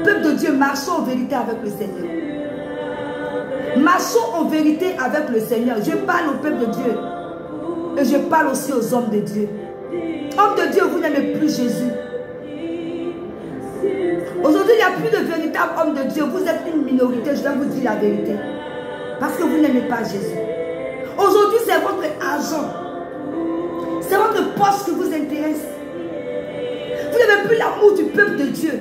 peuple de Dieu, marchons en vérité avec le Seigneur. Marchons en vérité avec le Seigneur. Je parle au peuple de Dieu. Et je parle aussi aux hommes de Dieu. Hommes de Dieu, vous n'aimez plus Jésus. Aujourd'hui, il n'y a plus de véritables hommes de Dieu. Vous êtes une minorité, je dois vous dire la vérité. Parce que vous n'aimez pas Jésus. Aujourd'hui, c'est votre argent. C'est votre poste qui vous intéresse. Vous n'avez plus l'amour du peuple de Dieu.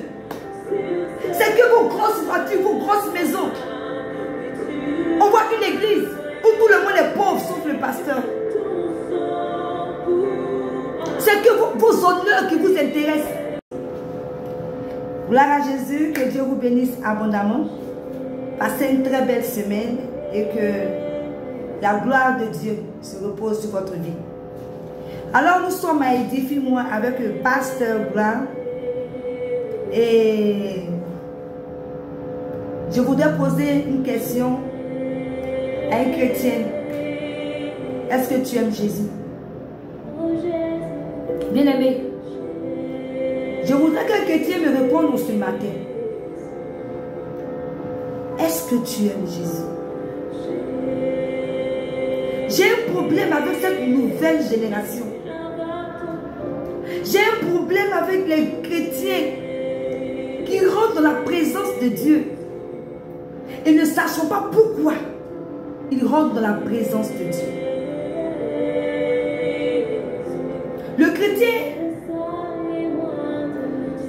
C'est que vos grosses voitures, vos grosses maisons. On voit une église où tout le monde est pauvre sauf le pasteur. C'est que vos honneurs qui vous intéressent. Gloire à Jésus, que Dieu vous bénisse abondamment. Passez une très belle semaine et que la gloire de Dieu se repose sur votre vie. Alors nous sommes à Édifie-moi avec le pasteur Gloire et je voudrais poser une question à un chrétien. Est-ce que tu aimes Jésus? Bien-aimé, je voudrais qu'un chrétien me réponde ce matin. Est-ce que tu aimes Jésus? J'ai un problème avec cette nouvelle génération. J'ai un problème avec les chrétiens qui rentrent dans la présence de Dieu et ne sachant pas pourquoi ils rentrent dans la présence de Dieu. Le chrétien,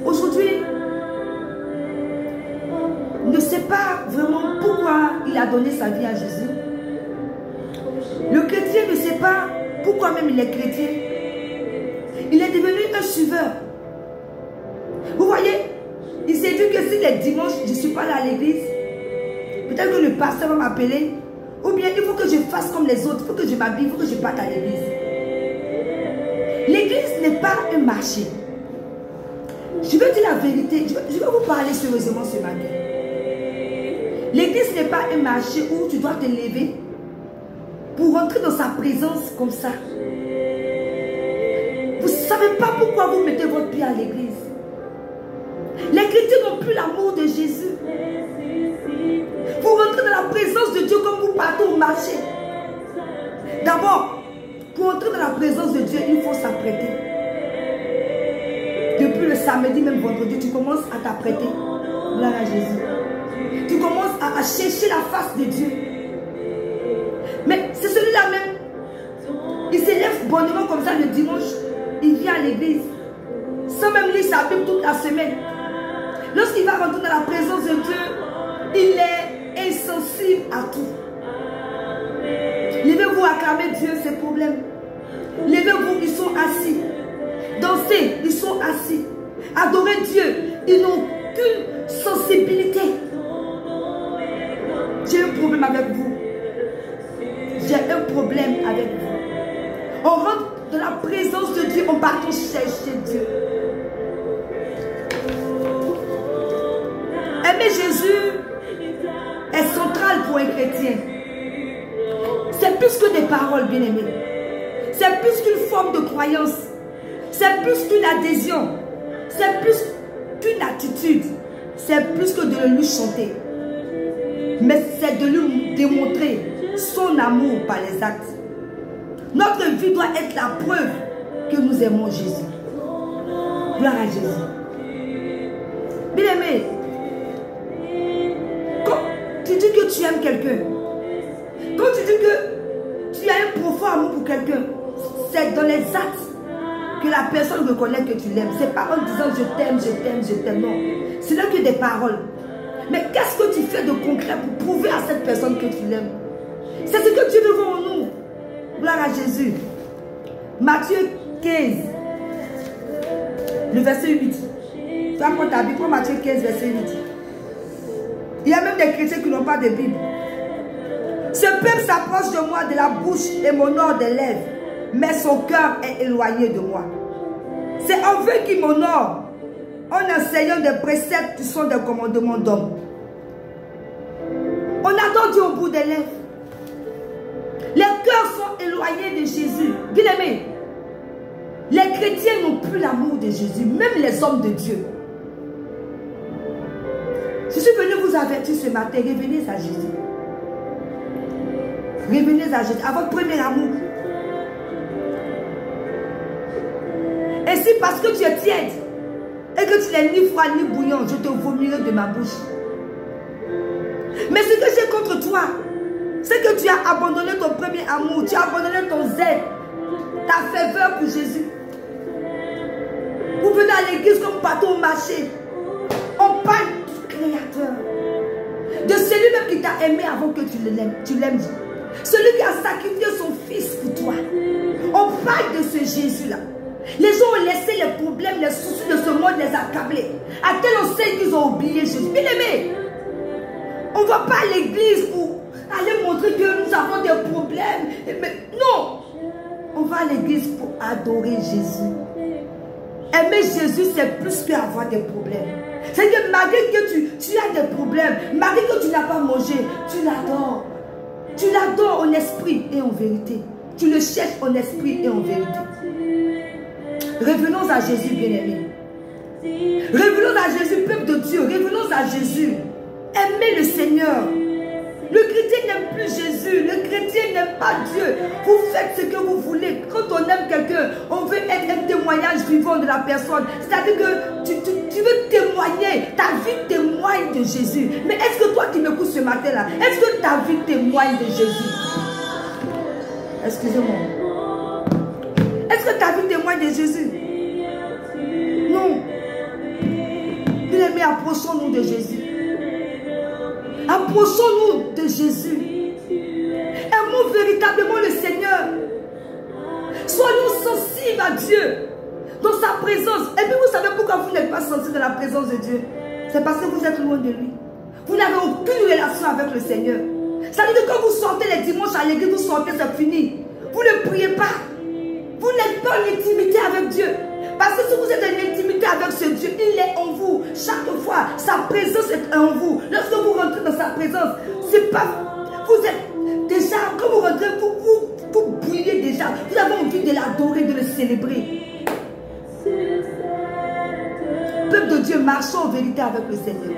aujourd'hui, ne sait pas vraiment pourquoi il a donné sa vie à Jésus. Le chrétien ne sait pas pourquoi même il est chrétien. Il est devenu un suiveur. Vous voyez, il s'est dit que si les dimanches, je ne suis pas là à l'église, peut-être que le pasteur va m'appeler, ou bien il faut que je fasse comme les autres, il faut que je m'habille, il faut que je parte à l'église. L'église n'est pas un marché. Je veux dire la vérité, je vais vous parler sérieusement ce matin. L'église n'est pas un marché où tu dois te lever pour rentrer dans sa présence comme ça. Vous ne savez pas pourquoi vous mettez votre pied à l'église. Les chrétiens n'ont plus l'amour de Jésus. Vous rentrez dans la présence de Dieu comme vous partez au marché. D'abord, pour entrer dans la présence de Dieu, il faut s'apprêter. Depuis le samedi, même vendredi, tu commences à t'apprêter. Gloire à Jésus. Tu commences à chercher la face de Dieu. Mais c'est celui-là même. Il s'élève bonnement comme ça le dimanche. Il vient à l'église. Sans même lire sa Bible toute la semaine. Lorsqu'il va rentrer dans la présence de Dieu, il est insensible à tout. Levez-vous, acclamer Dieu, ses problèmes. Levez-vous, ils sont assis. Dansez, ils sont assis. Adorer Dieu, ils n'ont aucune sensibilité. J'ai un problème avec vous. J'ai un problème avec vous. On rentre dans la présence de Dieu, on part chercher Dieu. Aimer Jésus est central pour un chrétien. C'est plus que des paroles, bien-aimés. C'est plus qu'une forme de croyance. C'est plus qu'une adhésion. C'est plus qu'une attitude. C'est plus que de lui chanter. Mais c'est de lui démontrer son amour par les actes. Notre vie doit être la preuve que nous aimons Jésus. Gloire à Jésus. Bien-aimé, quand tu dis que tu aimes quelqu'un, quand tu dis que tu as un profond amour pour quelqu'un, c'est dans les actes que la personne reconnaît que tu l'aimes. C'est pas en disant je t'aime, je t'aime, je t'aime. Non, ce n'est que des paroles. Mais qu'est-ce que tu fais de concret pour prouver à cette personne que tu l'aimes? C'est ce que Dieu veut en nous. Gloire à Jésus. Matthieu 15, le verset 8. Tu vas prendre ta Bible, prends Matthieu 15, verset 8. Il y a même des chrétiens qui n'ont pas de Bible. Ce peuple s'approche de moi de la bouche et m'honore des lèvres, mais son cœur est éloigné de moi. C'est en vain qu'il m'honore en enseignant des préceptes qui sont des commandements d'hommes. On adore Dieu au bout des lèvres. Les cœurs sont éloignés de Jésus. Bien-aimés, les chrétiens n'ont plus l'amour de Jésus, même les hommes de Dieu. Je suis venu vous avertir ce matin, revenez à Jésus. Revenez à Jésus, à votre premier amour. Et si parce que tu es tiède et que tu n'es ni froid ni bouillant, je te vomirai de ma bouche. Mais ce que j'ai contre toi, c'est que tu as abandonné ton premier amour, tu as abandonné ton zèle, ta ferveur pour Jésus. Vous venez à l'église comme partout au marché. On parle du Créateur, de celui-même qui t'a aimé avant que tu l'aimes. Celui qui a sacrifié son fils pour toi. On parle de ce Jésus-là. Les gens ont laissé les problèmes, les soucis de ce monde les accabler. À tel enseigne qu'ils ont oublié Jésus. Bien aimé, on ne va pas à l'église pour aller montrer que nous avons des problèmes. Mais non, on va à l'église pour adorer Jésus. Aimer Jésus, c'est plus qu'avoir des problèmes. C'est-à-dire, malgré que tu as des problèmes, malgré que tu n'as pas mangé, tu l'adores. Tu l'adores en esprit et en vérité. Tu le cherches en esprit et en vérité. Revenons à Jésus, bien-aimé. Revenons à Jésus, peuple de Dieu. Revenons à Jésus. Aimez le Seigneur. Le chrétien n'aime plus Jésus. Le chrétien n'aime pas Dieu. Vous faites ce que vous voulez. Quand on aime quelqu'un, on veut être un témoignage vivant de la personne. C'est-à-dire que tu veux témoigner. Ta vie témoigne de Jésus. Mais est-ce que toi qui m'écoutes ce matin-là, est-ce que ta vie témoigne de Jésus? Excusez-moi. Est-ce que ta vie témoigne de Jésus? Non. Bien-aimés, approchons-nous de Jésus. Approchons-nous de Jésus. Aimons véritablement le Seigneur. Soyons sensibles à Dieu, dans sa présence. Et puis vous savez pourquoi vous n'êtes pas sensibles dans la présence de Dieu? C'est parce que vous êtes loin de lui. Vous n'avez aucune relation avec le Seigneur. Ça veut dire que quand vous sortez les dimanches à l'église, vous sortez, c'est fini. Vous ne priez pas. Vous n'êtes pas en intimité avec Dieu. Parce que si vous êtes en intimité avec ce Dieu, il est en vous. Chaque fois, sa présence est en vous. Lorsque vous rentrez dans sa présence, c'est pas... Vous êtes déjà... Quand vous rentrez, vous brillez déjà. Vous avez envie de l'adorer, de le célébrer. Peuple de Dieu, marchons en vérité avec le Seigneur.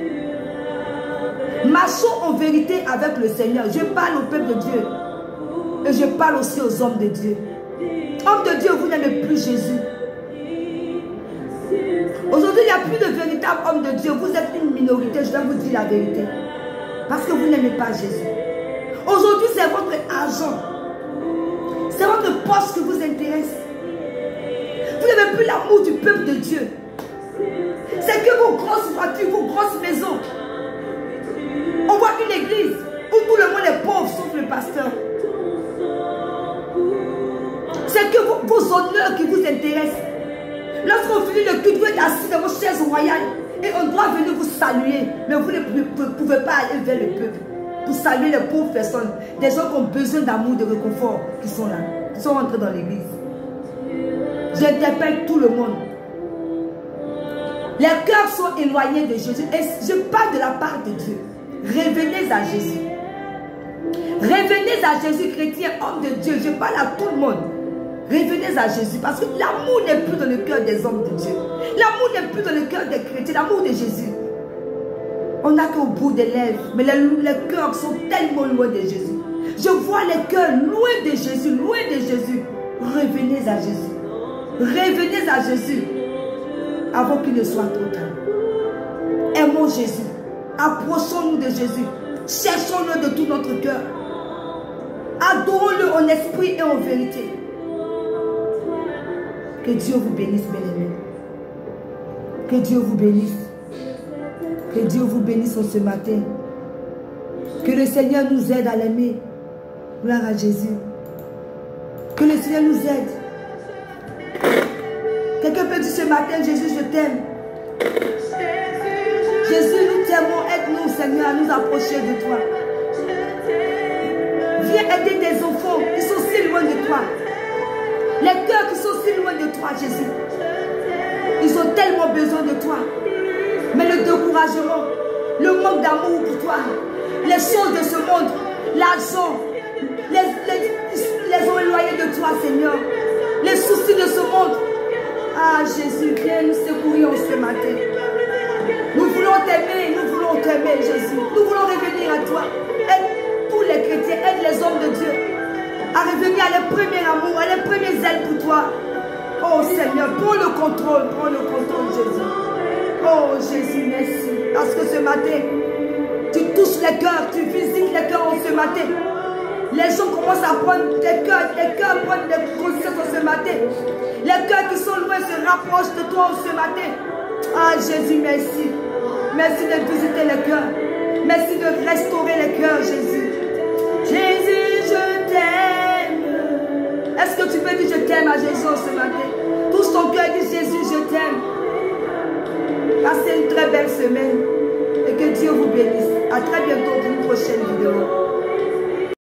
Marchons en vérité avec le Seigneur. Je parle au peuple de Dieu. Et je parle aussi aux hommes de Dieu. Hommes de Dieu, vous n'aimez plus Jésus. Aujourd'hui, il n'y a plus de véritables hommes de Dieu. Vous êtes une minorité, je vais vous dire la vérité. Parce que vous n'aimez pas Jésus. Aujourd'hui, c'est votre argent. C'est votre poste qui vous intéresse. Vous n'avez plus l'amour du peuple de Dieu. C'est que vos grosses voitures, vos grosses maisons. On voit une église où tout le monde est pauvre, sauf le pasteur. C'est que vos honneurs qui vous intéressent. Lorsqu'on finit le culte, vous êtes assis dans vos chaises royales et on doit venir vous saluer. Mais vous ne pouvez pas aller vers le peuple pour saluer les pauvres personnes. Des gens qui ont besoin d'amour, de réconfort, qui sont là, qui sont rentrés dans l'église. J'interpelle tout le monde. Les cœurs sont éloignés de Jésus. Et je parle de la part de Dieu. Revenez à Jésus. Revenez à Jésus, chrétien, homme de Dieu. Je parle à tout le monde. Revenez à Jésus. Parce que l'amour n'est plus dans le cœur des hommes de Dieu. L'amour n'est plus dans le cœur des chrétiens. L'amour de Jésus. On n'a qu'au bout des lèvres. Mais les cœurs sont tellement loin de Jésus. Je vois les cœurs loin de Jésus. Loin de Jésus. Revenez à Jésus. Revenez à Jésus. Avant qu'il ne soit trop tard. Aimons Jésus. Approchons-nous de Jésus. Cherchons-le de tout notre cœur. Adorons-le en esprit et en vérité. Que Dieu vous bénisse, bien-aimés. Que Dieu vous bénisse. Que Dieu vous bénisse en ce matin. Que le Seigneur nous aide à l'aimer. Gloire à Jésus. Que le Seigneur nous aide. Quelqu'un peut dire ce matin, Jésus, je t'aime. Jésus, nous t'aimons. Aide-nous, Seigneur, à nous approcher de toi. Viens aider des enfants qui sont si loin de toi. Les cœurs qui sont si loin de toi, Jésus. Ils ont tellement besoin de toi. Mais le découragement, le manque d'amour pour toi, les choses de ce monde, l'argent, les ont éloignés de toi, Seigneur. Les soucis de ce monde. Ah, Jésus, viens nous secourir ce matin. Nous voulons t'aimer, nous voulons t'aimer. toi. Oh Seigneur, prends le contrôle, Jésus. Oh Jésus, merci. Parce que ce matin, tu touches les cœurs, tu visites les cœurs ce matin. Les gens commencent à prendre les cœurs prennent des consciences ce matin. Les cœurs qui sont loin se rapprochent de toi ce matin. Ah Jésus, merci. Merci de visiter les cœurs. Merci de restaurer les cœurs, Jésus. Jésus, je t'aime. Est-ce que tu peux dire je t'aime à Jésus ce matin? Touche ton cœur et dis Jésus, je t'aime. Passez une très belle semaine. Et que Dieu vous bénisse. À très bientôt pour une prochaine vidéo.